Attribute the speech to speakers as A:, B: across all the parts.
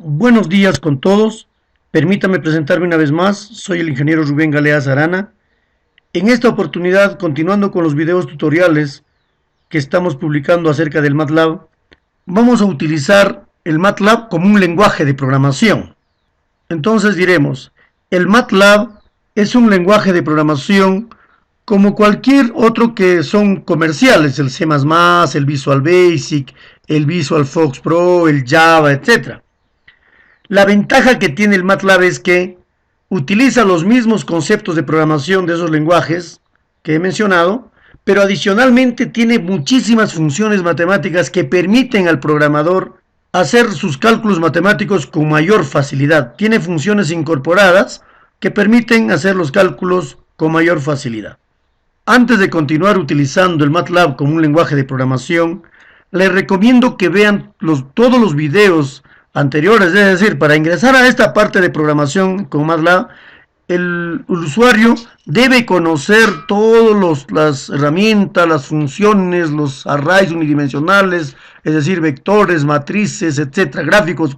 A: Buenos días con todos. Permítame presentarme una vez más. Soy el ingeniero Rubén Galeas Arana. En esta oportunidad, continuando con los videos tutoriales que estamos publicando acerca del MATLAB, vamos a utilizar el MATLAB como un lenguaje de programación. Entonces diremos, el MATLAB es un lenguaje de programación como cualquier otro que son comerciales, el C++, el Visual Basic, el Visual Fox Pro, el Java, etc. La ventaja que tiene el MATLAB es que utiliza los mismos conceptos de programación de esos lenguajes que he mencionado, pero adicionalmente tiene muchísimas funciones matemáticas que permiten al programador hacer sus cálculos matemáticos con mayor facilidad. Tiene funciones incorporadas que permiten hacer los cálculos con mayor facilidad. Antes de continuar utilizando el MATLAB como un lenguaje de programación, les recomiendo que vean todos los videos anteriores, es decir, para ingresar a esta parte de programación con MATLAB, el usuario debe conocer todas las herramientas, las funciones, los arrays unidimensionales, es decir, vectores, matrices, etcétera, gráficos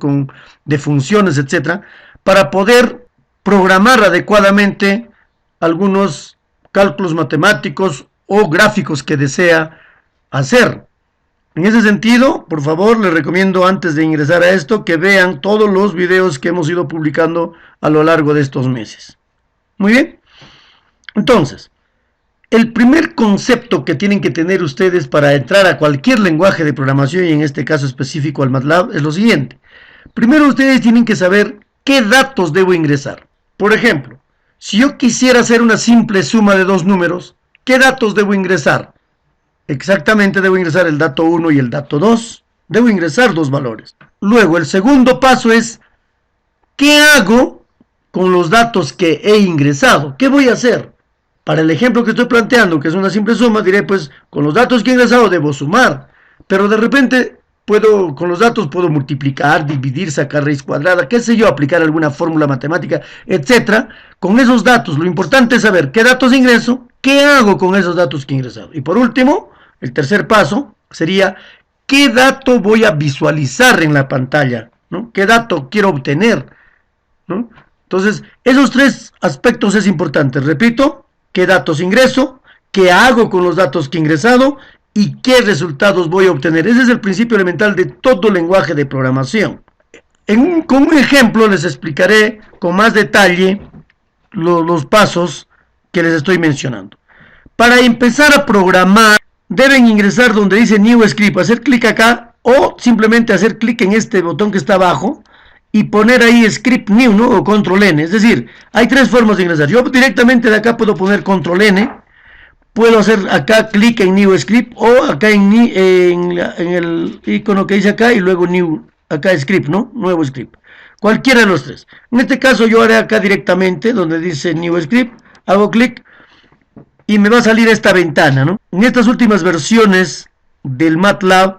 A: de funciones, etcétera, para poder programar adecuadamente algunos cálculos matemáticos o gráficos que desea hacer. En ese sentido, por favor, les recomiendo antes de ingresar a esto que vean todos los videos que hemos ido publicando a lo largo de estos meses. Muy bien. Entonces, el primer concepto que tienen que tener ustedes para entrar a cualquier lenguaje de programación, y en este caso específico al MATLAB, es lo siguiente. Primero ustedes tienen que saber qué datos debo ingresar. Por ejemplo, si yo quisiera hacer una simple suma de dos números, ¿qué datos debo ingresar? Exactamente debo ingresar el dato 1 y el dato 2. Debo ingresar dos valores. Luego, el segundo paso es, ¿qué hago con los datos que he ingresado? ¿Qué voy a hacer? Para el ejemplo que estoy planteando, que es una simple suma, diré, pues, con los datos que he ingresado debo sumar. Pero de repente, con los datos puedo multiplicar, dividir, sacar raíz cuadrada, qué sé yo, aplicar alguna fórmula matemática, etcétera. Con esos datos, lo importante es saber qué datos ingreso, qué hago con esos datos que he ingresado. Y por último, el tercer paso sería, ¿qué dato voy a visualizar en la pantalla? ¿No? ¿Qué dato quiero obtener? ¿No? Entonces, esos tres aspectos es importante. Repito, ¿qué datos ingreso? ¿Qué hago con los datos que he ingresado? ¿Y qué resultados voy a obtener? Ese es el principio elemental de todo lenguaje de programación. Con un ejemplo les explicaré con más detalle los pasos que les estoy mencionando. Para empezar a programar, deben ingresar donde dice New Script, hacer clic acá o simplemente hacer clic en este botón que está abajo y poner ahí Script New, ¿no? O Control N. Es decir, hay tres formas de ingresar. Yo directamente de acá puedo poner Control N, puedo hacer acá clic en New Script o acá en el icono que dice acá y luego New, acá Script, ¿no? Nuevo Script. Cualquiera de los tres. En este caso yo haré acá directamente donde dice New Script, hago clic y me va a salir esta ventana, ¿no? En estas últimas versiones del MATLAB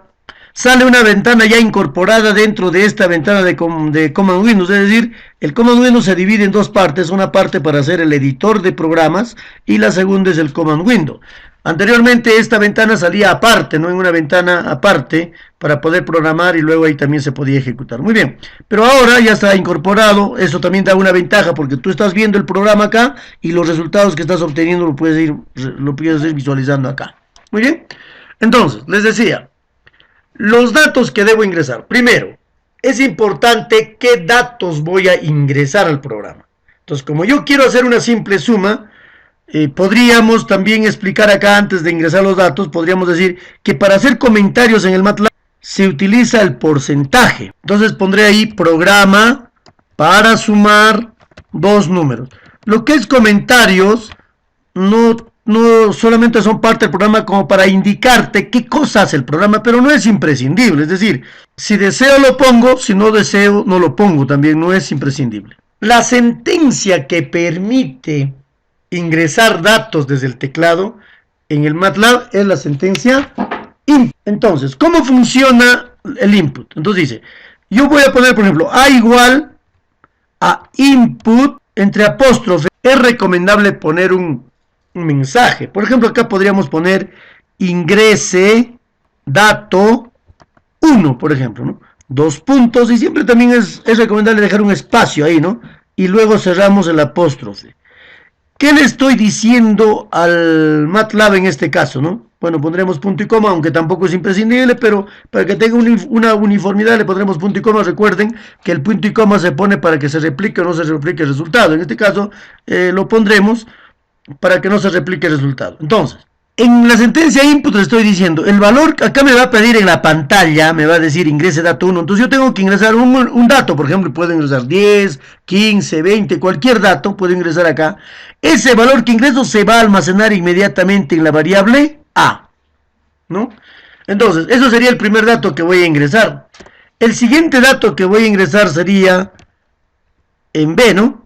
A: sale una ventana ya incorporada dentro de esta ventana de Command Windows, es decir, el Command Windows se divide en dos partes, una parte para hacer el editor de programas y la segunda es el Command Window. Anteriormente esta ventana salía aparte, no en una ventana aparte para poder programar y luego ahí también se podía ejecutar. Muy bien, pero ahora ya está incorporado, eso también da una ventaja porque tú estás viendo el programa acá y los resultados que estás obteniendo lo puedes ir visualizando acá. Muy bien, entonces les decía, los datos que debo ingresar. Primero, es importante qué datos voy a ingresar al programa. Entonces, como yo quiero hacer una simple suma, podríamos también explicar acá antes de ingresar los datos, podríamos decir que para hacer comentarios en el MATLAB se utiliza el porcentaje. Entonces pondré ahí programa para sumar dos números. Lo que es comentarios no solamente son parte del programa como para indicarte qué cosa hace el programa, pero no es imprescindible. Es decir, si deseo lo pongo, si no deseo no lo pongo, también no es imprescindible. La sentencia que permite ingresar datos desde el teclado en el MATLAB es la sentencia input. Entonces, ¿cómo funciona el input? Entonces dice, yo voy a poner, por ejemplo, A igual a input entre apóstrofe. Es recomendable poner un mensaje. Por ejemplo, acá podríamos poner ingrese dato 1, por ejemplo, ¿no? dos puntos, y siempre también es recomendable dejar un espacio ahí, ¿no? Y luego cerramos el apóstrofe. ¿Qué le estoy diciendo al MATLAB en este caso, no? Bueno, pondremos punto y coma, aunque tampoco es imprescindible, pero para que tenga una uniformidad le pondremos punto y coma. Recuerden que el punto y coma se pone para que se replique o no se replique el resultado. En este caso lo pondremos para que no se replique el resultado. Entonces, en la sentencia input le estoy diciendo, el valor acá me va a pedir en la pantalla, me va a decir ingrese dato 1, entonces yo tengo que ingresar un dato, por ejemplo, puedo ingresar 10, 15, 20, cualquier dato, puedo ingresar acá. Ese valor que ingreso se va a almacenar inmediatamente en la variable A, ¿no? Entonces, eso sería el primer dato que voy a ingresar. El siguiente dato que voy a ingresar sería en B, ¿no?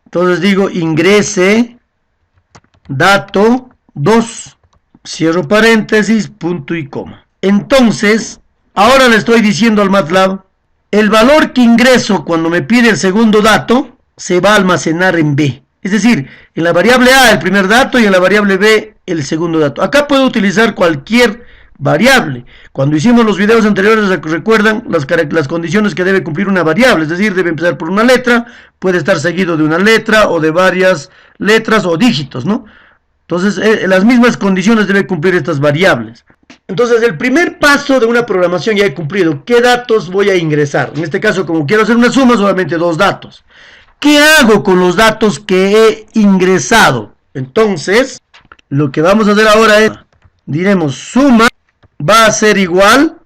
A: Entonces digo ingrese dato 2. Cierro paréntesis, punto y coma. Entonces, ahora le estoy diciendo al MATLAB, el valor que ingreso cuando me pide el segundo dato se va a almacenar en B. Es decir, en la variable A el primer dato y en la variable B el segundo dato. Acá puedo utilizar cualquier variable. Cuando hicimos los videos anteriores, recuerdan las condiciones que debe cumplir una variable. Es decir, debe empezar por una letra, puede estar seguido de una letra o de varias letras o dígitos, ¿no? Entonces, las mismas condiciones debe cumplir estas variables. Entonces, el primer paso de una programación ya he cumplido. ¿Qué datos voy a ingresar? En este caso, como quiero hacer una suma, solamente dos datos. ¿Qué hago con los datos que he ingresado? Entonces, lo que vamos a hacer ahora es, diremos suma va a ser igual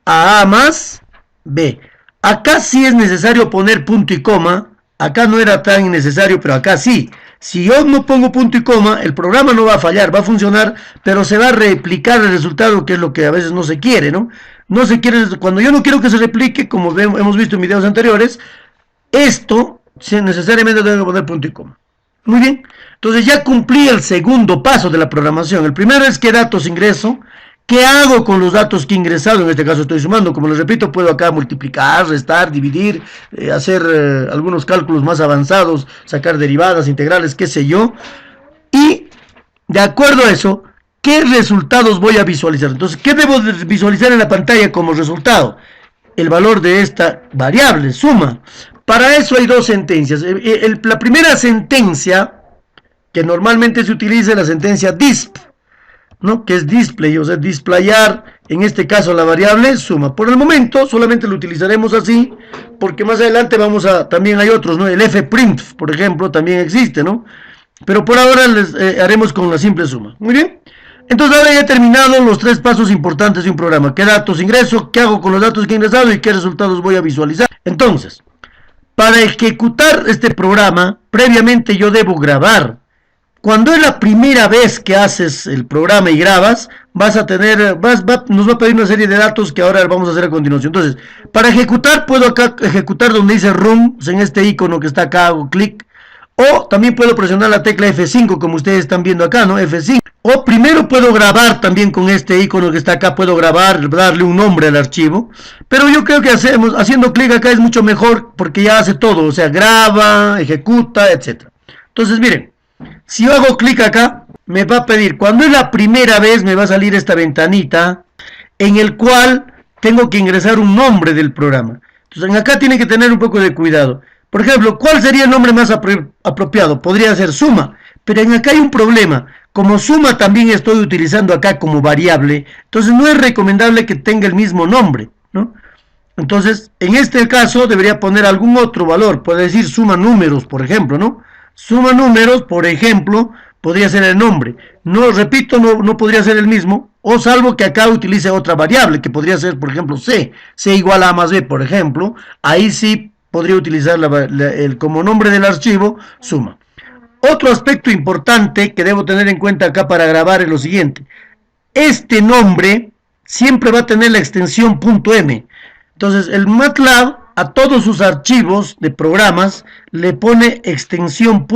A: a A más B. Acá sí es necesario poner punto y coma. Acá no era tan necesario, pero acá sí. Si yo no pongo punto y coma, el programa no va a fallar, va a funcionar, pero se va a replicar el resultado, que es lo que a veces no se quiere, ¿no? No se quiere, cuando yo no quiero que se replique, como hemos visto en videos anteriores, esto necesariamente tengo que poner punto y coma. Muy bien, entonces ya cumplí el segundo paso de la programación. El primero es qué datos ingreso. ¿Qué hago con los datos que he ingresado? En este caso estoy sumando. Como les repito, puedo acá multiplicar, restar, dividir, hacer algunos cálculos más avanzados, sacar derivadas, integrales, qué sé yo. Y de acuerdo a eso, ¿qué resultados voy a visualizar? Entonces, ¿qué debo visualizar en la pantalla como resultado? El valor de esta variable, suma. Para eso hay dos sentencias. La primera sentencia, que normalmente se utiliza, es la sentencia disp, ¿no? Que es display, o sea, displayar, en este caso la variable suma. Por el momento solamente lo utilizaremos así, porque más adelante también hay otros, ¿no? El fprint, por ejemplo, también existe, ¿no? Pero por ahora les haremos con la simple suma. Muy bien. Entonces ahora ya he terminado los tres pasos importantes de un programa. ¿Qué datos ingreso? ¿Qué hago con los datos que he ingresado? ¿Y qué resultados voy a visualizar? Entonces, para ejecutar este programa, previamente yo debo grabar. Cuando es la primera vez que haces el programa y grabas, nos va a pedir una serie de datos que ahora vamos a hacer a continuación. Entonces, para ejecutar, puedo acá ejecutar donde dice Run, en este icono que está acá, hago clic. O también puedo presionar la tecla F5, como ustedes están viendo acá, ¿no? F5. O primero puedo grabar también con este icono que está acá, puedo grabar, darle un nombre al archivo. Pero yo creo que haciendo clic acá es mucho mejor, porque ya hace todo, o sea, graba, ejecuta, etc. Entonces, miren. Si yo hago clic acá, me va a pedir, cuando es la primera vez me va a salir esta ventanita en el cual tengo que ingresar un nombre del programa. Entonces acá tiene que tener un poco de cuidado. Por ejemplo, ¿cuál sería el nombre más apropiado? Podría ser suma, pero en acá hay un problema. Como suma también estoy utilizando acá como variable, entonces no es recomendable que tenga el mismo nombre, ¿no? Entonces, en este caso debería poner algún otro valor, puede decir suma números, por ejemplo, ¿no? Suma números, por ejemplo, podría ser el nombre. No, repito, no podría ser el mismo, o salvo que acá utilice otra variable, que podría ser, por ejemplo, C igual a A más B, por ejemplo. Ahí sí podría utilizar como nombre del archivo, suma. Otro aspecto importante que debo tener en cuenta acá para grabar es lo siguiente. Este nombre siempre va a tener la extensión .m. Entonces, el MATLAB a todos sus archivos de programas le pone extensión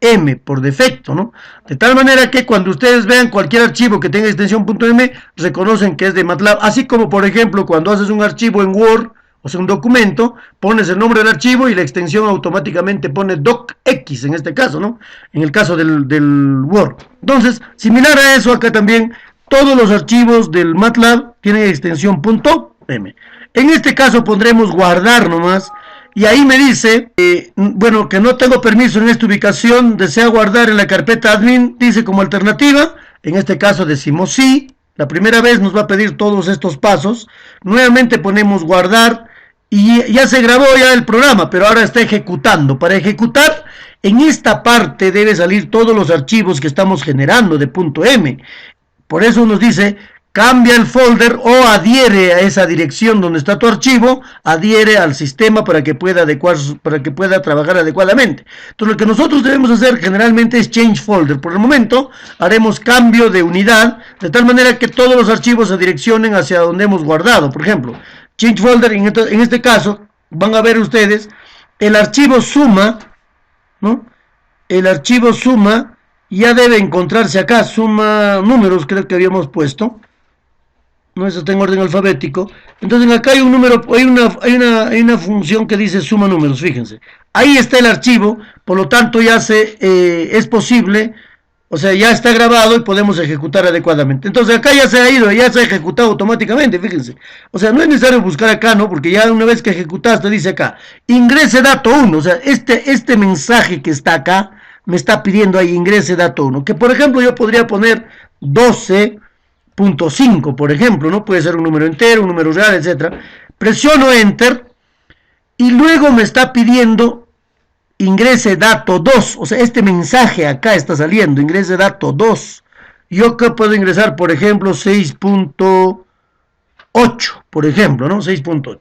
A: .m por defecto, ¿no? De tal manera que cuando ustedes vean cualquier archivo que tenga extensión .m, reconocen que es de MATLAB, así como por ejemplo cuando haces un archivo en Word, o sea un documento, pones el nombre del archivo y la extensión automáticamente pone docx en este caso, ¿no? En el caso del Word. Entonces, similar a eso acá también, todos los archivos del MATLAB tienen extensión .m. En este caso pondremos guardar nomás. Y ahí me dice, bueno, que no tengo permiso en esta ubicación, desea guardar en la carpeta admin, dice como alternativa. En este caso decimos sí. La primera vez nos va a pedir todos estos pasos. Nuevamente ponemos guardar y ya se grabó ya el programa, pero ahora está ejecutando. Para ejecutar, en esta parte debe salir todos los archivos que estamos generando de .m. Por eso nos dice, cambia el folder o adhiere a esa dirección donde está tu archivo, adhiere al sistema para que pueda trabajar adecuadamente. Entonces lo que nosotros debemos hacer generalmente es change folder. Por el momento haremos cambio de unidad, de tal manera que todos los archivos se direccionen hacia donde hemos guardado. Por ejemplo, change folder, en este caso, van a ver ustedes, el archivo suma, ¿no? El archivo suma ya debe encontrarse acá, suma números, creo que habíamos puesto. No, eso está en orden alfabético. Entonces acá hay un número, hay una función que dice suma números, fíjense. Ahí está el archivo, por lo tanto ya es posible, o sea, ya está grabado y podemos ejecutar adecuadamente. Entonces acá ya se ha ido, ya se ha ejecutado automáticamente, fíjense. O sea, no es necesario buscar acá, ¿no? Porque ya una vez que ejecutaste, dice acá, ingrese dato 1. O sea, este mensaje que está acá, me está pidiendo ahí, ingrese dato 1. Que por ejemplo yo podría poner 12.5, por ejemplo, ¿no? Puede ser un número entero, un número real, etcétera. Presiono Enter y luego me está pidiendo ingrese dato 2. O sea, este mensaje acá está saliendo, ingrese dato 2. Yo acá puedo ingresar, por ejemplo, 6.8, por ejemplo, ¿no? 6.8.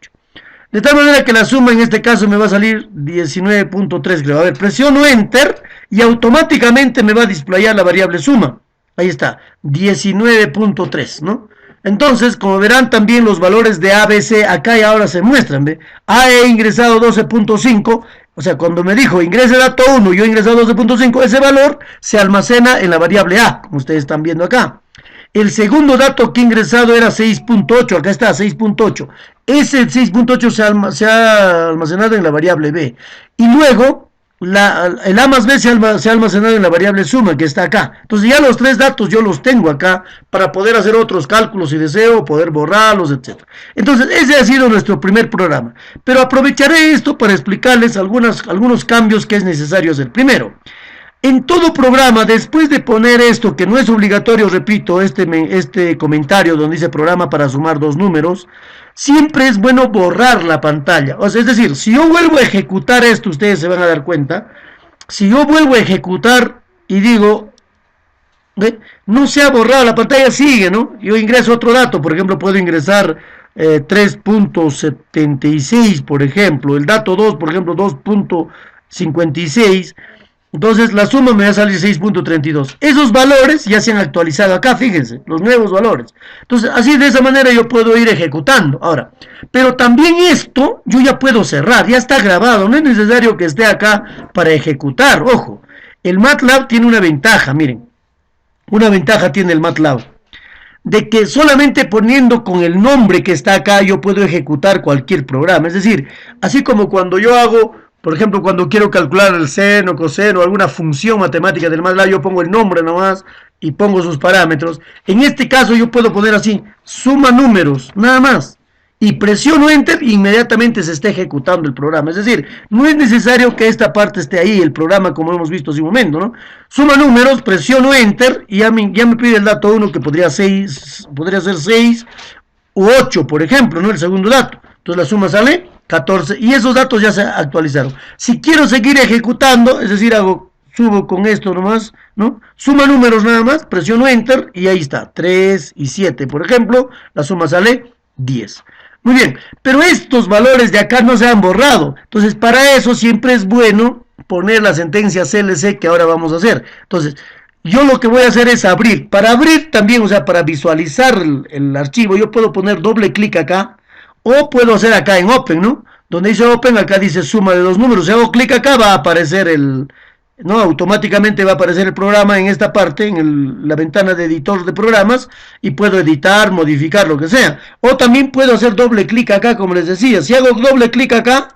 A: De tal manera que la suma en este caso me va a salir 19.3, creo. A ver, presiono Enter y automáticamente me va a displayar la variable suma. Ahí está, 19.3, ¿no? Entonces, como verán, también los valores de ABC acá y ahora se muestran, ¿ve? A he ingresado 12.5, o sea, cuando me dijo ingrese dato 1, yo he ingresado 12.5, ese valor se almacena en la variable A, como ustedes están viendo acá. El segundo dato que he ingresado era 6.8, acá está, 6.8. Ese 6.8 se ha almacenado en la variable B. Y luego, el A más B se ha almacenado en la variable suma, que está acá. Entonces ya los tres datos yo los tengo acá para poder hacer otros cálculos si deseo, poder borrarlos, etc. Entonces ese ha sido nuestro primer programa. Pero aprovecharé esto para explicarles algunos cambios que es necesario hacer. Primero, en todo programa, después de poner esto, que no es obligatorio, repito, este comentario donde dice programa para sumar dos números, siempre es bueno borrar la pantalla. O sea, es decir, si yo vuelvo a ejecutar esto, ustedes se van a dar cuenta, si yo vuelvo a ejecutar y digo, ¿ve? No se ha borrado, la pantalla sigue, ¿no? Yo ingreso otro dato, por ejemplo, puedo ingresar 3.76, por ejemplo, el dato 2, por ejemplo, 2.56. Entonces la suma me va a salir 6.32. Esos valores ya se han actualizado acá, fíjense, los nuevos valores. Entonces así de esa manera yo puedo ir ejecutando. Ahora, pero también esto yo ya puedo cerrar, ya está grabado, no es necesario que esté acá para ejecutar. Ojo, el MATLAB tiene una ventaja, miren, una ventaja tiene el MATLAB, de que solamente poniendo con el nombre que está acá yo puedo ejecutar cualquier programa. Es decir, así como cuando yo hago, por ejemplo, cuando quiero calcular el seno, coseno, alguna función matemática del MATLAB, yo pongo el nombre nomás y pongo sus parámetros. En este caso yo puedo poner así, suma números, nada más. Y presiono Enter e inmediatamente se está ejecutando el programa. Es decir, no es necesario que esta parte esté ahí, el programa como hemos visto hace un momento, ¿no? Suma números, presiono Enter y ya me pide el dato 1 que podría ser 6 u 8, por ejemplo, ¿no? El segundo dato. Entonces la suma sale 14 y esos datos ya se actualizaron. Si quiero seguir ejecutando, es decir, subo con esto nomás, ¿no? Suma números nada más, presiono Enter y ahí está, 3 y 7, por ejemplo, la suma sale 10. Muy bien, pero estos valores de acá no se han borrado. Entonces, para eso siempre es bueno poner la sentencia CLC que ahora vamos a hacer. Entonces, yo lo que voy a hacer es abrir. Para abrir también, o sea, para visualizar el archivo, yo puedo poner doble clic acá. O puedo hacer acá en Open, ¿no? Donde dice Open, acá dice suma de dos números. Si hago clic acá va a aparecer ¿no? Automáticamente va a aparecer el programa en esta parte, en la ventana de editor de programas, y puedo editar, modificar, lo que sea. O también puedo hacer doble clic acá, como les decía. Si hago doble clic acá,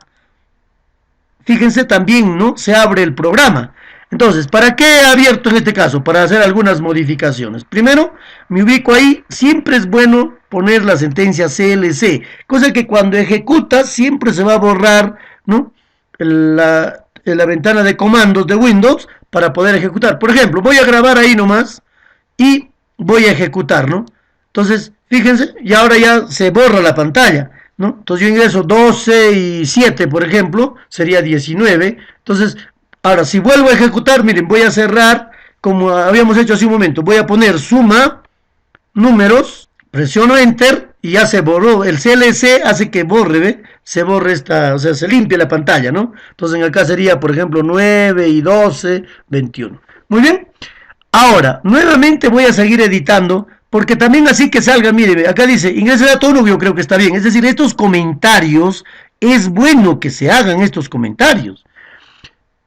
A: fíjense también, ¿no? Se abre el programa. Entonces, ¿para qué he abierto en este caso? Para hacer algunas modificaciones. Primero, me ubico ahí. Siempre es bueno poner la sentencia CLC, cosa que cuando ejecutas siempre se va a borrar, ¿no? la ventana de comandos de Windows para poder ejecutar. Por ejemplo, voy a grabar ahí nomás y voy a ejecutar, ¿no? Entonces, fíjense, y ahora ya se borra la pantalla, ¿no? Entonces yo ingreso 12 y 7, por ejemplo, sería 19. Entonces, ahora si vuelvo a ejecutar, miren, voy a cerrar como habíamos hecho hace un momento. Voy a poner suma, números, presiono Enter y ya se borró. El CLC hace que borre, ¿ve? Se borre esta, o sea, se limpia la pantalla, ¿no? Entonces acá sería, por ejemplo, 9 y 12, 21. Muy bien. Ahora, nuevamente voy a seguir editando, porque también así que salga, mire, acá dice, ingrese dato 1, yo creo que está bien. Es decir, estos comentarios, es bueno que se hagan estos comentarios,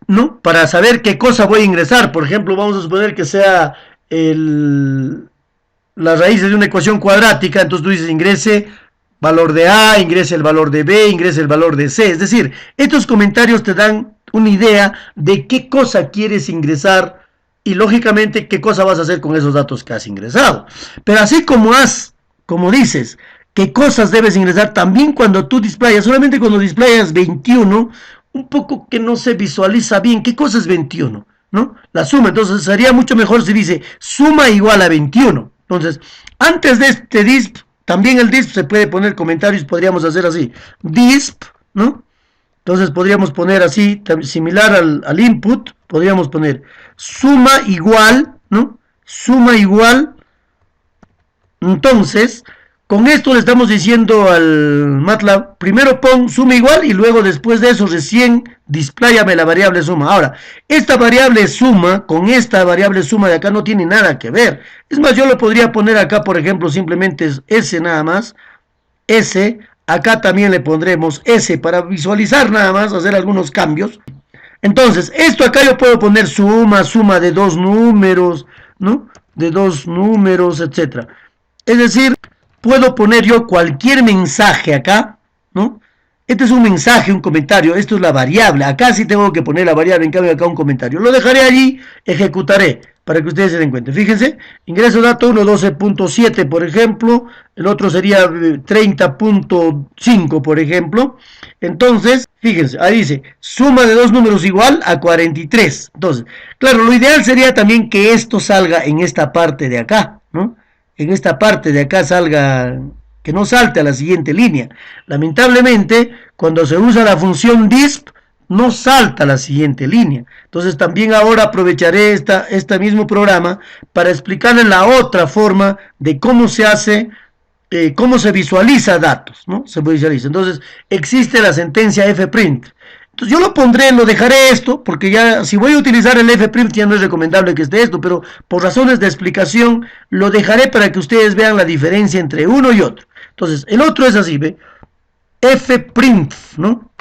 A: ¿no? Para saber qué cosa voy a ingresar. Por ejemplo, vamos a suponer que sea las raíces de una ecuación cuadrática, entonces tú dices ingrese valor de A, ingrese el valor de B, ingrese el valor de C. Es decir, estos comentarios te dan una idea de qué cosa quieres ingresar y lógicamente qué cosa vas a hacer con esos datos que has ingresado. Pero así como dices, qué cosas debes ingresar, también cuando tú displayas, solamente cuando displayas 21, un poco que no se visualiza bien qué cosa es 21, ¿no? La suma, entonces sería mucho mejor si dice suma igual a 21. Entonces, antes de este disp, también el disp se puede poner comentarios, podríamos hacer así, disp, ¿no? Entonces podríamos poner así, similar al input, podríamos poner suma igual, ¿no? Suma igual. Entonces, con esto le estamos diciendo al MATLAB, primero pon suma igual y luego después de eso recién displáyame la variable suma. Ahora, esta variable suma con esta variable suma de acá no tiene nada que ver. Es más, yo lo podría poner acá, por ejemplo, simplemente es S nada más, S. Acá también le pondremos S para visualizar nada más, hacer algunos cambios. Entonces, esto acá yo puedo poner suma de dos números, ¿no? De dos números, etcétera. Es decir, puedo poner yo cualquier mensaje acá, ¿no? Este es un mensaje, un comentario, esto es la variable. Acá sí tengo que poner la variable, en cambio acá un comentario. Lo dejaré allí, ejecutaré, para que ustedes se den cuenta. Fíjense, ingreso dato 1, 12.7, por ejemplo. El otro sería 30.5, por ejemplo. Entonces, fíjense, ahí dice, suma de dos números igual a 43. Entonces, claro, lo ideal sería también que esto salga en esta parte de acá, ¿no? En esta parte de acá salga, que no salte a la siguiente línea. Lamentablemente, cuando se usa la función disp, no salta a la siguiente línea. Entonces también ahora aprovecharé este mismo programa para explicarles la otra forma de cómo se hace, cómo se visualiza datos, ¿no? Se visualiza. Entonces existe la sentencia fprint. Entonces yo lo pondré, lo dejaré esto, porque ya si voy a utilizar el fprint ya no es recomendable que esté esto, pero por razones de explicación lo dejaré para que ustedes vean la diferencia entre uno y otro. Entonces el otro es así, ¿ve? Fprint, ¿no?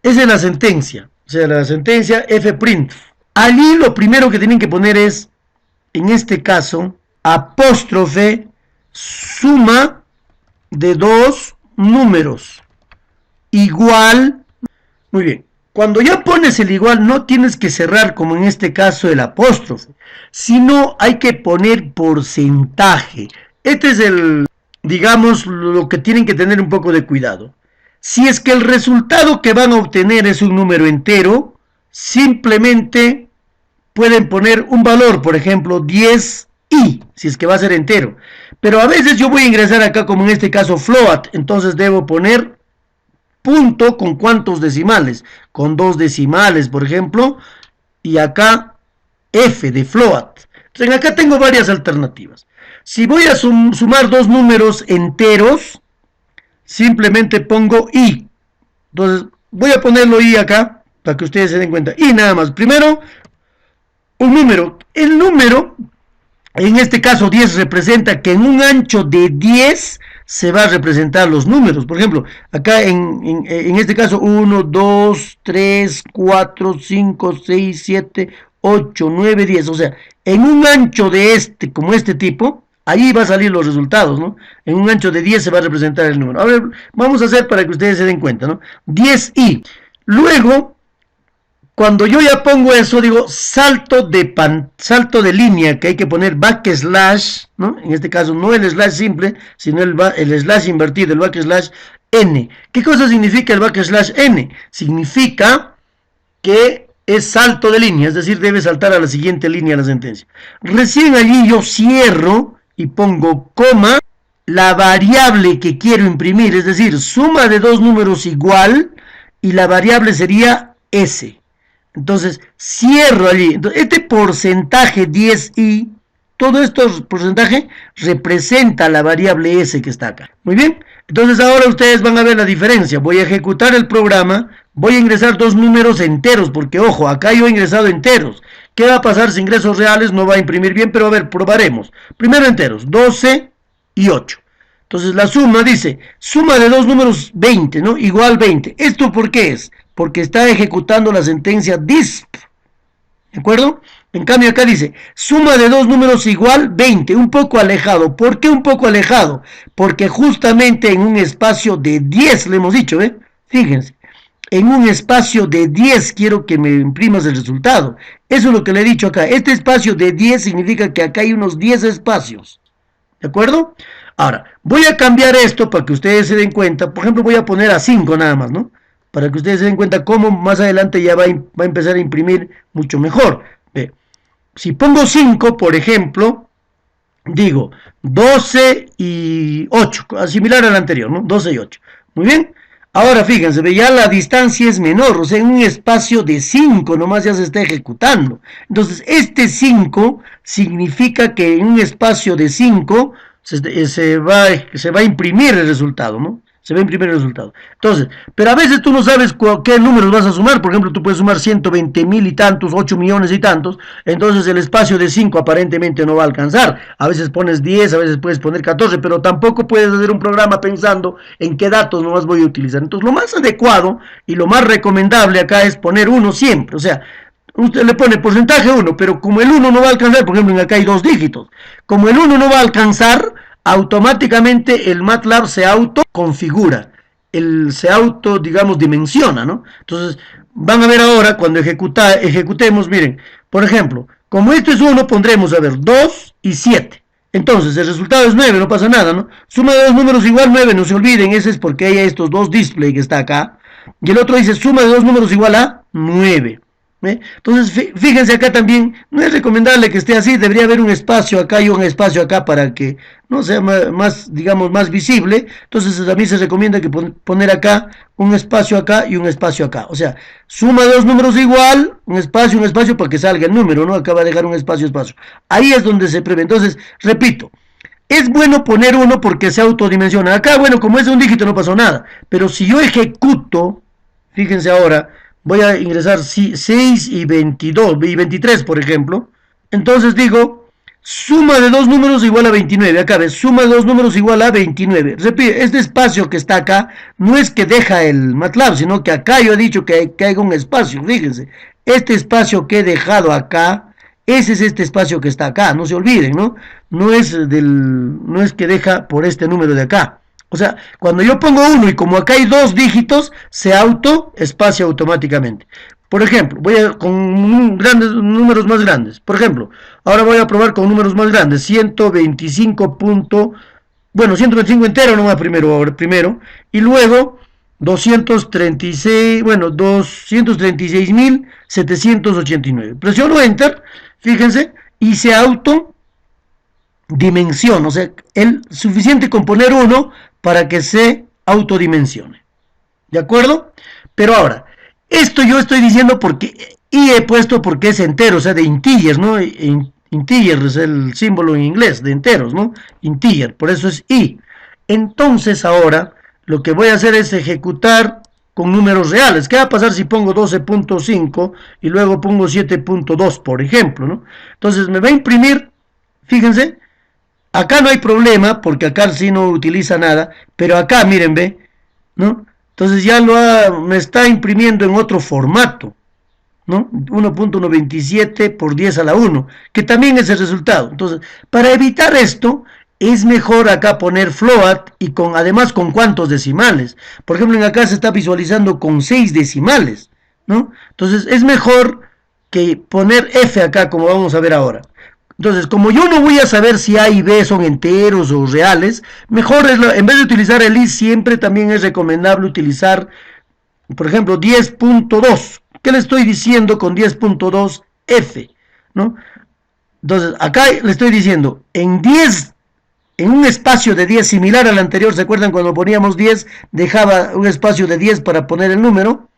A: Esa es la sentencia, o sea, la sentencia fprint. Allí lo primero que tienen que poner es, en este caso, apóstrofe suma de dos números igual. Muy bien, cuando ya pones el igual no tienes que cerrar como en este caso el apóstrofe, sino hay que poner porcentaje. Este es digamos, lo que tienen que tener un poco de cuidado. Si es que el resultado que van a obtener es un número entero, simplemente pueden poner un valor, por ejemplo, 10i, si es que va a ser entero. Pero a veces yo voy a ingresar acá, como en este caso, float, entonces debo poner punto con cuántos decimales, con 2 decimales, por ejemplo, y acá f de float. Entonces acá tengo varias alternativas. Si voy a sumar dos números enteros, simplemente pongo i. Entonces voy a ponerlo i acá para que ustedes se den cuenta. Y nada más. Primero, un número. El número, en este caso 10, representa que en un ancho de 10 se va a representar los números. Por ejemplo, acá en este caso 1, 2, 3, 4, 5, 6, 7, 8, 9, 10. O sea, en un ancho de como este tipo, ahí va a salir los resultados, ¿no? En un ancho de 10 se va a representar el número. A ver, vamos a hacer para que ustedes se den cuenta, ¿no? 10i. Luego, Cuando yo ya pongo eso, digo salto de línea, que hay que poner backslash, ¿no? En este caso no el slash simple, sino el slash invertido, el backslash n. ¿Qué cosa significa el backslash n? Significa que es salto de línea, es decir, debe saltar a la siguiente línea de la sentencia. Recién allí yo cierro y pongo coma, la variable que quiero imprimir, es decir, suma de dos números igual, y la variable sería s. Entonces, cierro allí. Entonces, este porcentaje 10i, todo esto porcentaje representa la variable s que está acá. Muy bien. Entonces, ahora ustedes van a ver la diferencia. Voy a ejecutar el programa. Voy a ingresar dos números enteros, porque, ojo, acá yo he ingresado enteros. ¿Qué va a pasar si ingresos reales? No va a imprimir bien, pero a ver, probaremos. Primero enteros, 12 y 8. Entonces la suma dice, suma de dos números 20, ¿no? Igual 20. ¿Esto por qué es? Porque está ejecutando la sentencia disp. ¿De acuerdo? En cambio acá dice, suma de dos números igual 20, un poco alejado. ¿Por qué un poco alejado? Porque justamente en un espacio de 10, le hemos dicho, ¿eh? Fíjense, en un espacio de 10 quiero que me imprimas el resultado. Eso es lo que le he dicho acá. Este espacio de 10 significa que acá hay unos 10 espacios. ¿De acuerdo? Ahora, voy a cambiar esto para que ustedes se den cuenta. Por ejemplo, voy a poner a 5 nada más, ¿no? Para que ustedes se den cuenta cómo más adelante ya va a empezar a imprimir mucho mejor. Ve, si pongo 5, por ejemplo, digo 12 y 8, similar al anterior, ¿no? 12 y 8. Muy bien. Ahora fíjense, ya la distancia es menor, o sea, en un espacio de 5 nomás ya se está ejecutando. Entonces, este 5 significa que en un espacio de 5 se va a imprimir el resultado, ¿no? Se va a imprimir el resultado. Entonces, pero a veces tú no sabes qué números vas a sumar. Por ejemplo, tú puedes sumar 120,000 y tantos, 8 millones y tantos. Entonces el espacio de 5 aparentemente no va a alcanzar. A veces pones 10, a veces puedes poner 14, pero tampoco puedes hacer un programa pensando en qué datos nomás voy a utilizar. Entonces lo más adecuado y lo más recomendable acá es poner 1 siempre. O sea, usted le pone porcentaje 1, pero como el 1 no va a alcanzar, por ejemplo, acá hay 2 dígitos. Como el 1 no va a alcanzar, automáticamente el MATLAB se autoconfigura, se auto, digamos, dimensiona, ¿no? Entonces, van a ver ahora, cuando ejecutemos, miren, por ejemplo, como esto es 1, pondremos, a ver, 2 y 7. Entonces, el resultado es 9, no pasa nada, ¿no? Suma de dos números igual 9, no se olviden, ese es porque hay estos dos display que está acá. Y el otro dice, suma de dos números igual a 9. Entonces, fíjense acá también, no es recomendable que esté así, debería haber un espacio acá y un espacio acá para que no sea más, digamos, más visible. Entonces, a mí se recomienda que poner acá un espacio acá y un espacio acá. O sea, suma dos números igual, un espacio para que salga el número, ¿no? Acá va a dejar un espacio. Ahí es donde se prevé. Entonces, repito, es bueno poner 1 porque se autodimensiona. Acá, bueno, como es un dígito no pasó nada. Pero si yo ejecuto, fíjense ahora, voy a ingresar 6 y 22 y 23, por ejemplo. Entonces digo, suma de dos números igual a 29. Acá ves, suma de dos números igual a 29. Repito, este espacio que está acá no es que deja el MATLAB, sino que acá yo he dicho que hay un espacio. Fíjense, este espacio que he dejado acá, ese es este espacio que está acá. No se olviden, ¿no? No es que deja por este número de acá. O sea, cuando yo pongo 1 y como acá hay 2 dígitos, se espacia automáticamente. Por ejemplo, voy con números más grandes. Por ejemplo, ahora voy a probar con números más grandes. 125 125 entero nomás primero. Y luego 236.789. Presiono Enter, fíjense, y se dimensión, o sea, es suficiente con poner 1 para que se autodimensione. ¿De acuerdo? Pero ahora, esto yo estoy diciendo y he puesto porque es entero, o sea, de integers, ¿no? Integer es el símbolo en inglés, de enteros, ¿no? Integer, por eso es i. Entonces ahora, lo que voy a hacer es ejecutar con números reales. ¿Qué va a pasar si pongo 12.5 y luego pongo 7.2, por ejemplo, ¿no? Entonces me va a imprimir, fíjense, acá no hay problema, porque acá sí no utiliza nada, pero acá, miren, ve, ¿no? Entonces ya me está imprimiendo en otro formato, ¿no? 1.127 por 10 a la 1, que también es el resultado. Entonces, para evitar esto, es mejor acá poner float y además con cuántos decimales. Por ejemplo, en acá se está visualizando con 6 decimales. ¿no? Entonces es mejor que poner F acá, como vamos a ver ahora. Entonces, como yo no voy a saber si A y B son enteros o reales, mejor es en vez de utilizar el is, siempre también es recomendable utilizar, por ejemplo, 10.2. ¿Qué le estoy diciendo con 10.2 F? ¿No? Entonces, acá le estoy diciendo, en un espacio de 10 similar al anterior, ¿se acuerdan cuando poníamos 10? Dejaba un espacio de 10 para poner el número.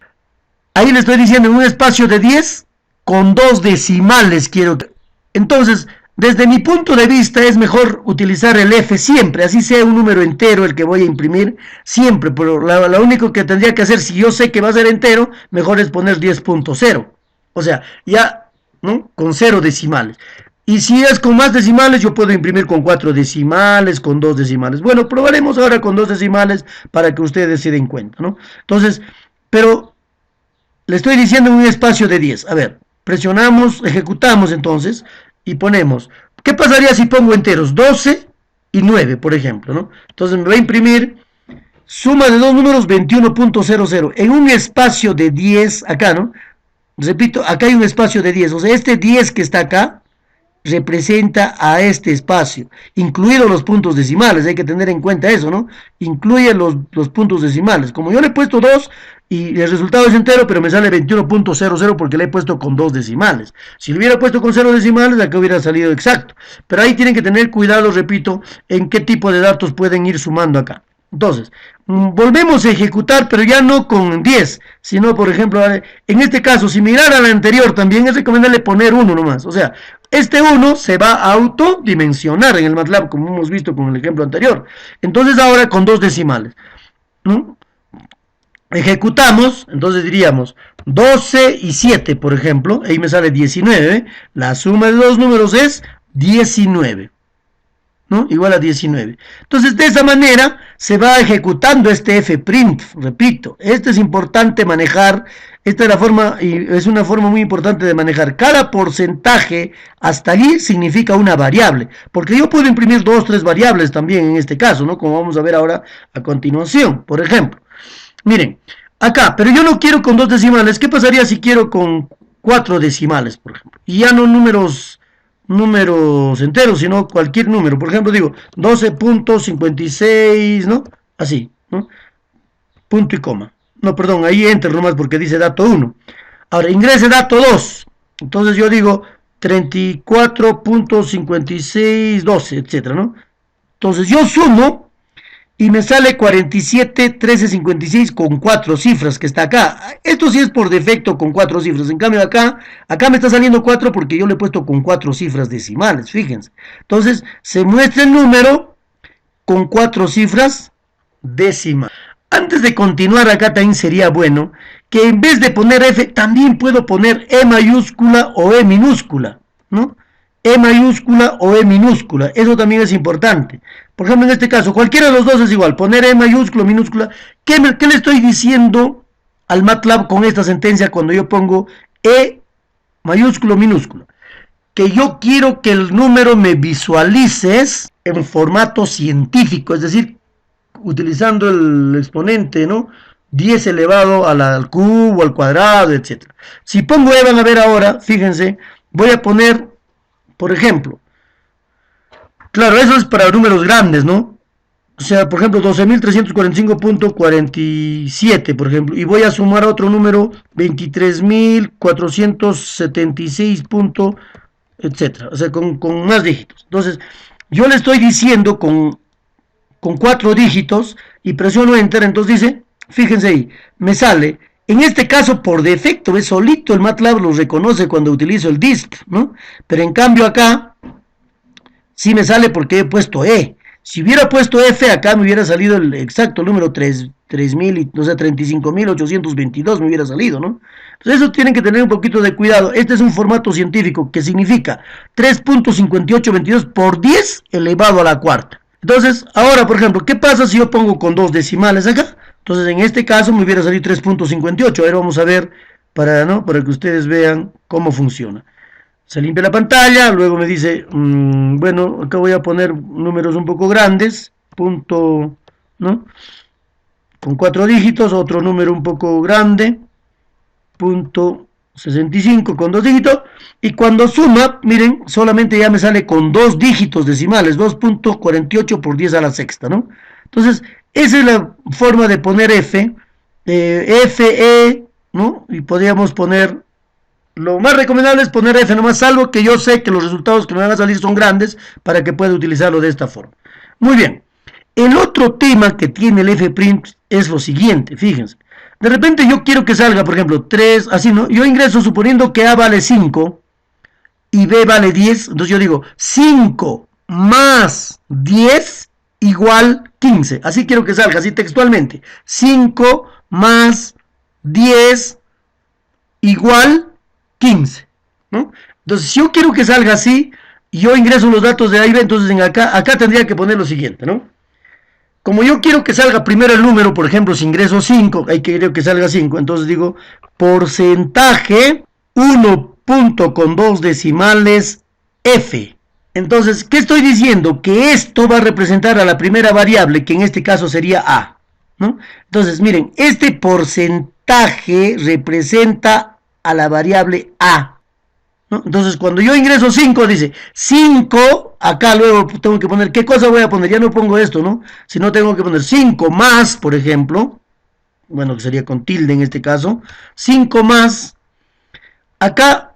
A: Ahí le estoy diciendo, en un espacio de 10 con dos decimales quiero. Entonces, desde mi punto de vista es mejor utilizar el F siempre, así sea un número entero el que voy a imprimir, siempre, pero lo único que tendría que hacer, si yo sé que va a ser entero, mejor es poner 10.0. O sea, ya, ¿no? Con 0 decimales. Y si es con más decimales, yo puedo imprimir con 4 decimales, con 2 decimales. Bueno, probaremos ahora con 2 decimales para que ustedes se den cuenta, ¿no? Entonces, pero le estoy diciendo en un espacio de 10. A ver, presionamos, ejecutamos entonces y ponemos. ¿Qué pasaría si pongo enteros? 12 y 9, por ejemplo, ¿no? Entonces me va a imprimir suma de dos números 21.00 en un espacio de 10 acá, ¿no? Repito, acá hay un espacio de 10. O sea, este 10 que está acá representa a este espacio, incluidos los puntos decimales, hay que tener en cuenta eso, ¿no? Incluye los puntos decimales. Como yo le he puesto 2 y el resultado es entero, pero me sale 21.00 porque le he puesto con 2 decimales. Si lo hubiera puesto con 0 decimales, acá hubiera salido exacto. Pero ahí tienen que tener cuidado, repito, en qué tipo de datos pueden ir sumando acá. Entonces, volvemos a ejecutar, pero ya no con 10, sino, por ejemplo, en este caso, si mirar al anterior, también es recomendable poner 1 nomás. O sea, este 1 se va a autodimensionar en el MATLAB, como hemos visto con el ejemplo anterior. Entonces, ahora con dos decimales, ¿no? Ejecutamos, entonces diríamos 12 y 7, por ejemplo, ahí me sale 19. La suma de dos números es 19. ¿No? Igual a 19. Entonces, de esa manera se va ejecutando este fprint. Repito, esto es importante manejar. Esta es la forma, y es una forma muy importante de manejar. Cada porcentaje hasta allí significa una variable, porque yo puedo imprimir dos, tres variables también en este caso, ¿no? Como vamos a ver ahora a continuación. Por ejemplo, miren, acá, pero yo no quiero con dos decimales. ¿Qué pasaría si quiero con cuatro decimales, por ejemplo? Y ya no números enteros, sino cualquier número. Por ejemplo, digo 12.56, ¿no? Así, ¿no? Punto y coma. No, perdón, ahí enter nomás porque dice dato 1. Ahora, ingrese dato 2. Entonces yo digo 34.5612, etcétera, ¿no? Entonces yo sumo y me sale 47, 13, 56 con 4 cifras que está acá. Esto sí es por defecto con 4 cifras. En cambio acá me está saliendo 4 porque yo le he puesto con 4 cifras decimales, fíjense. Entonces se muestra el número con 4 cifras décimas. Antes de continuar acá también sería bueno que en vez de poner F también puedo poner E mayúscula o E minúscula, ¿no? E mayúscula o E minúscula, eso también es importante. Por ejemplo, en este caso, cualquiera de los dos es igual, poner E mayúscula o minúscula. ¿Qué le estoy diciendo al MATLAB con esta sentencia cuando yo pongo E mayúscula o minúscula? Que yo quiero que el número me visualices en formato científico, es decir, utilizando el exponente, ¿no? 10 elevado al cubo, al cuadrado, etc. Si pongo E, van a ver ahora, fíjense, voy a poner, por ejemplo, claro, eso es para números grandes, ¿no? O sea, por ejemplo, 12.345.47, por ejemplo, y voy a sumar otro número, 23.476. Etcétera, o sea, con más dígitos. Entonces, yo le estoy diciendo con 4 dígitos y presiono Enter, entonces dice, fíjense ahí, me sale, en este caso por defecto, es solito el MATLAB lo reconoce cuando utilizo el DISP, ¿no? Pero en cambio acá, sí me sale porque he puesto E. Si hubiera puesto F, acá me hubiera salido el exacto número 3.000, o sea, 35.822 me hubiera salido, ¿no? Entonces eso tienen que tener un poquito de cuidado. Este es un formato científico que significa 3.5822 por 10 elevado a la cuarta. Entonces, ahora, por ejemplo, ¿qué pasa si yo pongo con dos decimales acá? Entonces, en este caso me hubiera salido 3.58. Ahora vamos a ver para que ustedes vean cómo funciona. Se limpia la pantalla, luego me dice, bueno, acá voy a poner números un poco grandes, punto, ¿no? Con 4 dígitos, otro número un poco grande, 0.65 con dos dígitos, y cuando suma, miren, solamente ya me sale con dos dígitos decimales, 2.48 por 10 a la sexta, ¿no? Entonces, esa es la forma de poner F, FE, ¿no? Y podríamos poner, lo más recomendable es poner F nomás, salvo que yo sé que los resultados que me van a salir son grandes para que pueda utilizarlo de esta forma. Muy bien. El otro tema que tiene el fprint es lo siguiente, fíjense. De repente yo quiero que salga, por ejemplo, 3, así, ¿no? Yo ingreso suponiendo que A vale 5 y B vale 10. Entonces yo digo 5 más 10 igual 15. Así quiero que salga, así textualmente. 5 más 10 igual 15, ¿no? Entonces, si yo quiero que salga así, yo ingreso los datos de A y B, entonces acá tendría que poner lo siguiente, ¿no? Como yo quiero que salga primero el número, por ejemplo, si ingreso 5, hay que quiero que salga 5, entonces digo porcentaje 1 punto con dos decimales F. Entonces, ¿qué estoy diciendo? Que esto va a representar a la primera variable, que en este caso sería A, ¿no? Entonces, miren, este porcentaje representa a la variable A, ¿no? Entonces, cuando yo ingreso 5, dice 5, acá luego tengo que poner, ¿qué cosa voy a poner? Ya no pongo esto, ¿no? Si no, tengo que poner 5 más, por ejemplo, bueno, que sería con tilde en este caso, 5 más, acá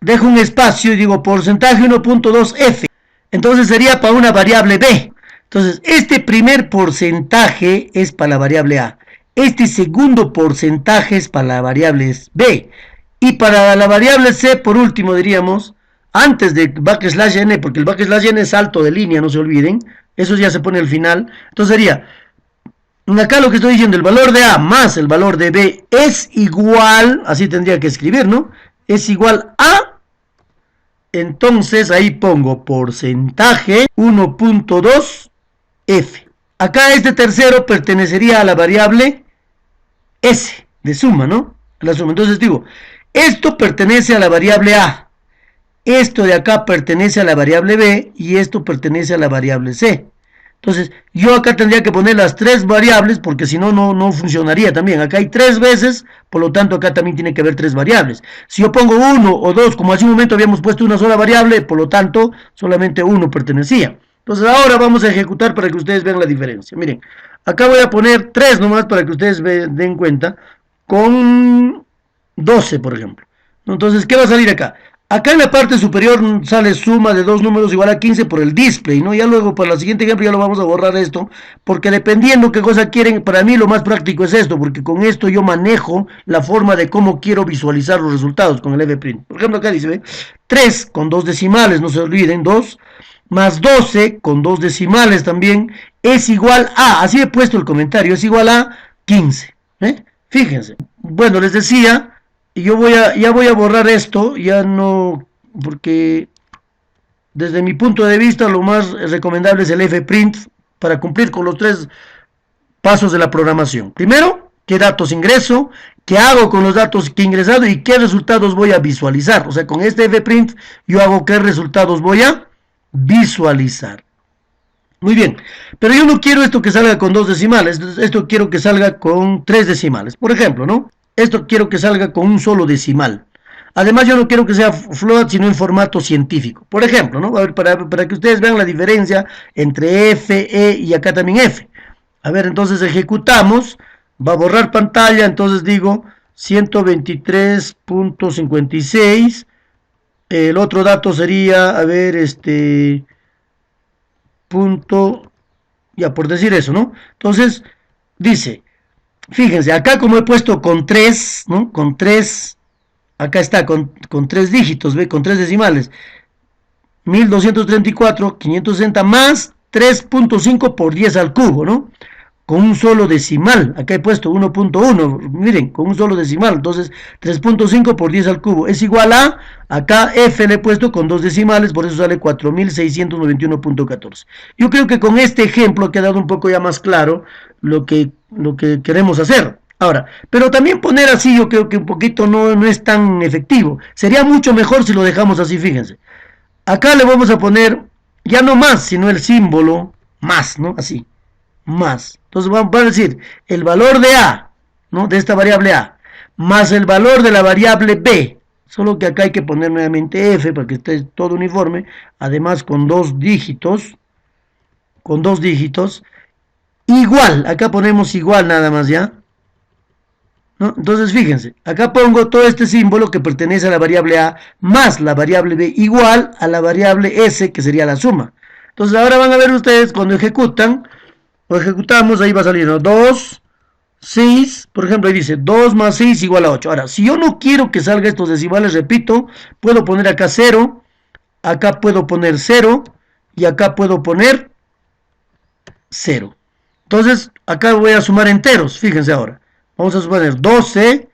A: dejo un espacio y digo porcentaje 1.2F, entonces sería para una variable B. Entonces, este primer porcentaje es para la variable A, este segundo porcentaje es para la variable B, y para la variable C, por último, diríamos, antes de backslash n, porque el backslash n es salto de línea, no se olviden, eso ya se pone al final, entonces sería, acá lo que estoy diciendo, el valor de A más el valor de B es igual, así tendría que escribir, ¿no? Es igual a, entonces ahí pongo porcentaje 1.2 F. Acá este tercero pertenecería a la variable S, de suma, ¿no? La suma. Entonces digo, esto pertenece a la variable A, esto de acá pertenece a la variable B y esto pertenece a la variable C. Entonces, yo acá tendría que poner las tres variables porque si no, no funcionaría también. Acá hay tres veces, por lo tanto acá también tiene que haber tres variables. Si yo pongo uno o dos, como hace un momento habíamos puesto una sola variable, por lo tanto, solamente uno pertenecía. Entonces ahora vamos a ejecutar para que ustedes vean la diferencia. Miren, acá voy a poner 3 nomás para que ustedes den cuenta, con 12, por ejemplo. Entonces, ¿qué va a salir acá? Acá en la parte superior sale suma de dos números igual a 15 por el display, ¿no? Ya luego para el siguiente ejemplo ya lo vamos a borrar esto, porque dependiendo qué cosa quieren, para mí lo más práctico es esto, porque con esto yo manejo la forma de cómo quiero visualizar los resultados con el fprint. Por ejemplo, acá dice, ¿ve? 3 con dos decimales, no se olviden, 2, más 12 con dos decimales también, es igual a, así he puesto el comentario, es igual a 15, ¿eh? Fíjense. Bueno, les decía, y yo ya voy a borrar esto, ya no, porque desde mi punto de vista lo más recomendable es el fprint para cumplir con los tres pasos de la programación. Primero, qué datos ingreso, qué hago con los datos que he ingresado y qué resultados voy a visualizar. O sea, con este fprint yo hago qué resultados voy a visualizar. Muy bien, pero yo no quiero esto que salga con dos decimales, esto quiero que salga con tres decimales. Por ejemplo, ¿no? Esto quiero que salga con un solo decimal. Además, yo no quiero que sea float, sino en formato científico. Por ejemplo, ¿no? A ver, para que ustedes vean la diferencia entre F, E y acá también F. A ver, entonces ejecutamos. Va a borrar pantalla, entonces digo 123.56. El otro dato sería, a ver, punto, ya por decir eso, ¿no? Entonces, dice, fíjense, acá como he puesto con 3, ¿no? Con 3, acá está, con 3 dígitos, ¿ve? Con 3 decimales. 1234, 560 más 3.5 por 10 al cubo, ¿no? Con un solo decimal, acá he puesto 1.1, miren, con un solo decimal, entonces 3.5 por 10 al cubo es igual a, acá F le he puesto con dos decimales, por eso sale 4691.14. Yo creo que con este ejemplo ha quedado un poco ya más claro lo que queremos hacer. Ahora, pero también poner así yo creo que un poquito no es tan efectivo, sería mucho mejor si lo dejamos así, fíjense. Acá le vamos a poner, ya no más, sino el símbolo más, ¿no? Así, más. Entonces vamos a decir, el valor de A, ¿no? De esta variable A, más el valor de la variable b, solo que acá hay que poner nuevamente f para que esté todo uniforme, además con dos dígitos, igual, acá ponemos igual nada más ya, ¿no? Entonces fíjense, acá pongo todo este símbolo que pertenece a la variable a más la variable b igual a la variable s, que sería la suma. Entonces ahora van a ver ustedes cuando ejecutan, o ejecutamos, ahí va a salir, ¿no? 2, 6, por ejemplo, ahí dice 2 más 6 igual a 8. Ahora, si yo no quiero que salga estos decimales, repito, puedo poner acá 0, acá puedo poner 0, y acá puedo poner 0. Entonces, acá voy a sumar enteros, fíjense ahora. Vamos a suponer 12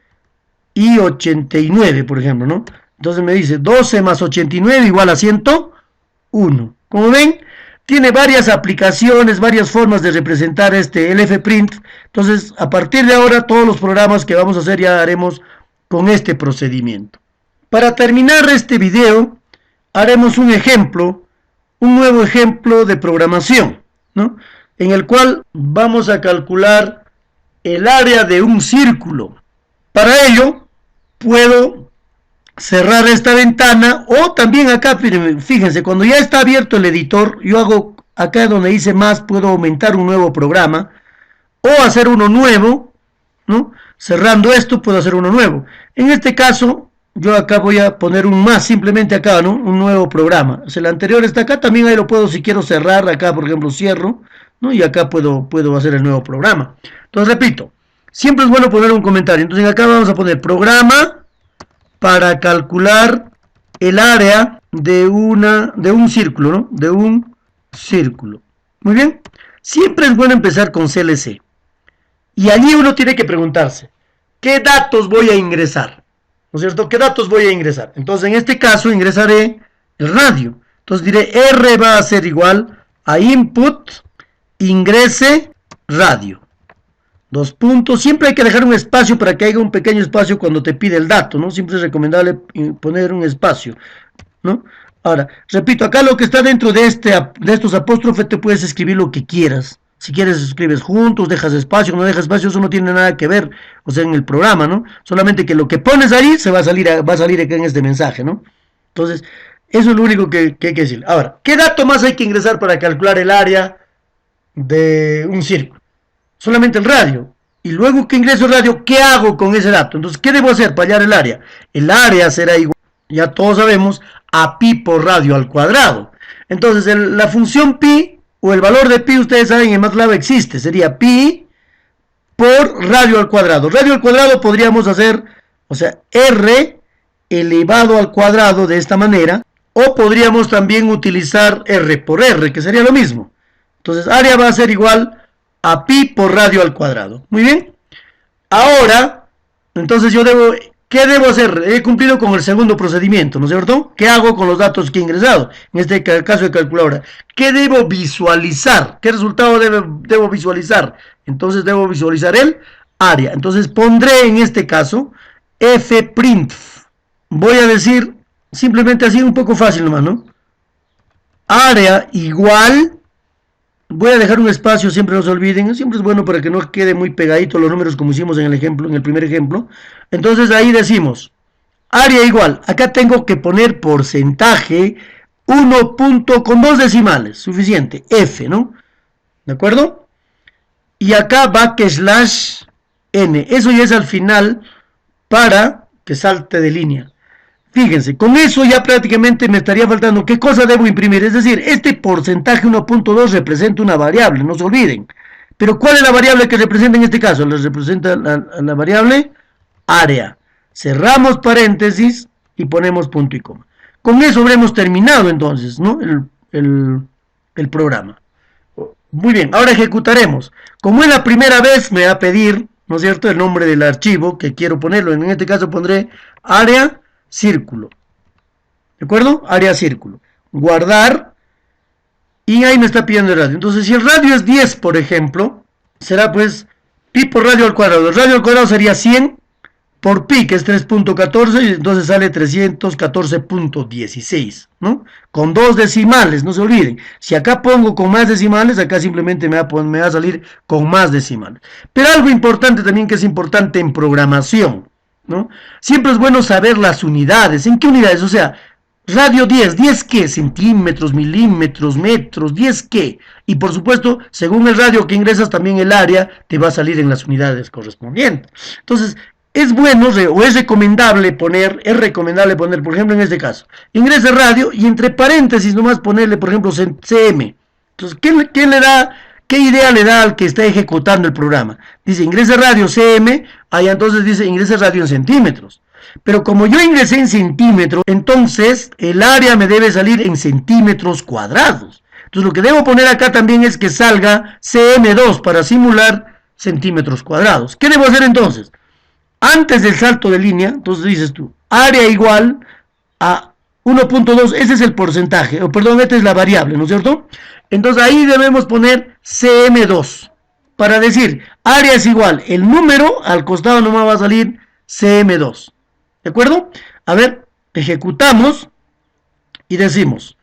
A: y 89, por ejemplo, ¿no? Entonces me dice 12 más 89 igual a 101. Como ven, tiene varias aplicaciones, varias formas de representar el fprint. Entonces, a partir de ahora, todos los programas que vamos a hacer ya haremos con este procedimiento. Para terminar este video, haremos un ejemplo, un nuevo ejemplo de programación, ¿no? En el cual vamos a calcular el área de un círculo. Para ello, puedo cerrar esta ventana, o también acá, fíjense, cuando ya está abierto el editor, yo hago acá donde dice más, puedo aumentar un nuevo programa, o hacer uno nuevo, ¿no? Cerrando esto, puedo hacer uno nuevo. En este caso, yo acá voy a poner un más, simplemente acá, ¿no? Un nuevo programa. O sea, el anterior está acá, también ahí lo puedo, si quiero cerrar, acá, por ejemplo, cierro, ¿no? Y acá puedo hacer el nuevo programa. Entonces, repito, siempre es bueno poner un comentario. Entonces, acá vamos a poner programa para calcular el área de un círculo, ¿no? De un círculo. Muy bien. Siempre es bueno empezar con CLC. Y allí uno tiene que preguntarse, ¿qué datos voy a ingresar? ¿No es cierto? ¿Qué datos voy a ingresar? Entonces, en este caso, ingresaré el radio. Entonces, diré R va a ser igual a input, ingrese, radio. Dos puntos. Siempre hay que dejar un espacio para que haya un pequeño espacio cuando te pide el dato, ¿no? Siempre es recomendable poner un espacio, ¿no? Ahora, repito, acá lo que está dentro de estos apóstrofes te puedes escribir lo que quieras. Si quieres escribes juntos, dejas espacio, no dejas espacio, eso no tiene nada que ver, o sea, en el programa, ¿no? Solamente que lo que pones ahí va a salir acá en este mensaje, ¿no? Entonces, eso es lo único que hay que decir. Ahora, ¿qué dato más hay que ingresar para calcular el área de un círculo? Solamente el radio. Y luego que ingreso el radio, ¿qué hago con ese dato? Entonces, ¿qué debo hacer para hallar el área? El área será igual, ya todos sabemos, a pi por radio al cuadrado. Entonces, la función pi, o el valor de pi, ustedes saben, en MATLAB existe. Sería pi por radio al cuadrado. Radio al cuadrado podríamos hacer, o sea, r elevado al cuadrado de esta manera. O podríamos también utilizar r por r, que sería lo mismo. Entonces, área va a ser igual a pi por radio al cuadrado. Muy bien. Ahora, entonces ¿qué debo hacer? He cumplido con el segundo procedimiento, ¿no es cierto? ¿Qué hago con los datos que he ingresado? En este caso de calculadora. ¿Qué debo visualizar? ¿Qué resultado debo visualizar? Entonces debo visualizar el área. Entonces pondré en este caso fprint. Voy a decir simplemente así, un poco fácil nomás, ¿no? Área igual. Voy a dejar un espacio, siempre no se olviden, siempre es bueno para que no quede muy pegadito los números como hicimos en el primer ejemplo. Entonces ahí decimos, área igual, acá tengo que poner porcentaje, 1 punto con 2 decimales, suficiente, F, ¿no? ¿De acuerdo? Y acá backslash N, eso ya es al final para que salte de línea. Fíjense, con eso ya prácticamente me estaría faltando. ¿Qué cosa debo imprimir? Es decir, este porcentaje 1.2 representa una variable, no se olviden. Pero ¿cuál es la variable que representa en este caso? Les representa la variable área. Cerramos paréntesis y ponemos punto y coma. Con eso habremos terminado entonces, ¿no? El programa. Muy bien, ahora ejecutaremos. Como es la primera vez, me va a pedir, ¿no es cierto?, el nombre del archivo que quiero ponerlo. En este caso pondré área círculo, ¿de acuerdo? Área círculo, guardar, y ahí me está pidiendo el radio. Entonces, si el radio es 10, por ejemplo, será pues pi por radio al cuadrado. El radio al cuadrado sería 100 por pi, que es 3.14, y entonces sale 314.16, ¿no? Con dos decimales, no se olviden. Si acá pongo con más decimales, acá simplemente me va a salir con más decimales. Pero algo importante también, que es importante en programación, ¿no? Siempre es bueno saber las unidades. ¿En qué unidades? O sea, radio 10, ¿10 qué? Centímetros, milímetros, metros, 10 qué. Y por supuesto, según el radio que ingresas, también el área te va a salir en las unidades correspondientes. Entonces, es bueno o es recomendable poner, por ejemplo, en este caso, ingresa radio y entre paréntesis nomás ponerle, por ejemplo, CM. Entonces, ¿qué idea le da al que está ejecutando el programa? Dice, ingresa radio CM, allá entonces dice, ingresa radio en centímetros. Pero como yo ingresé en centímetros, entonces el área me debe salir en centímetros cuadrados. Entonces lo que debo poner acá también es que salga CM2 para simular centímetros cuadrados. ¿Qué debo hacer entonces? Antes del salto de línea, entonces dices tú, área igual a 1.2, ese es el porcentaje, o perdón, esta es la variable, ¿no es cierto? Entonces ahí debemos poner CM2, para decir, área es igual, el número al costado nomás va a salir CM2, ¿de acuerdo? A ver, ejecutamos y decimos,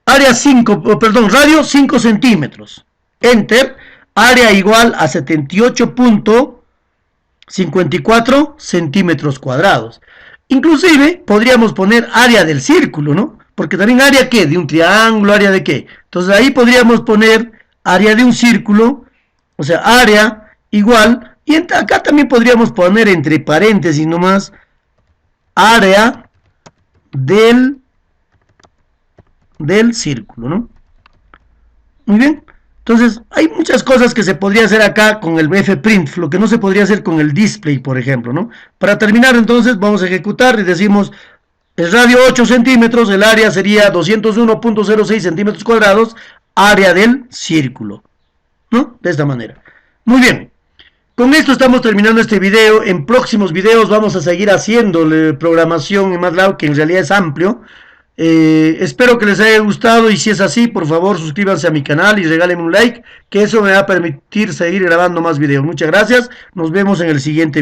A: área 5, perdón, radio 5 centímetros, enter, área igual a 78.54 centímetros cuadrados. Inclusive podríamos poner área del círculo, ¿no? Porque también área ¿qué? De un triángulo, área de qué. Entonces ahí podríamos poner área de un círculo, o sea, área igual, y acá también podríamos poner entre paréntesis nomás, área del círculo, ¿no? Muy bien. Entonces, hay muchas cosas que se podría hacer acá con el fprint, lo que no se podría hacer con el display, por ejemplo, ¿no? Para terminar, entonces, vamos a ejecutar y decimos, el radio 8 centímetros, el área sería 201.06 centímetros cuadrados, área del círculo, ¿no? De esta manera. Muy bien. Con esto estamos terminando este video. En próximos videos vamos a seguir haciéndole programación en MATLAB, que en realidad es amplio. Espero que les haya gustado y si es así, por favor suscríbanse a mi canal y regálenme un like, que eso me va a permitir seguir grabando más videos. Muchas gracias, nos vemos en el siguiente video.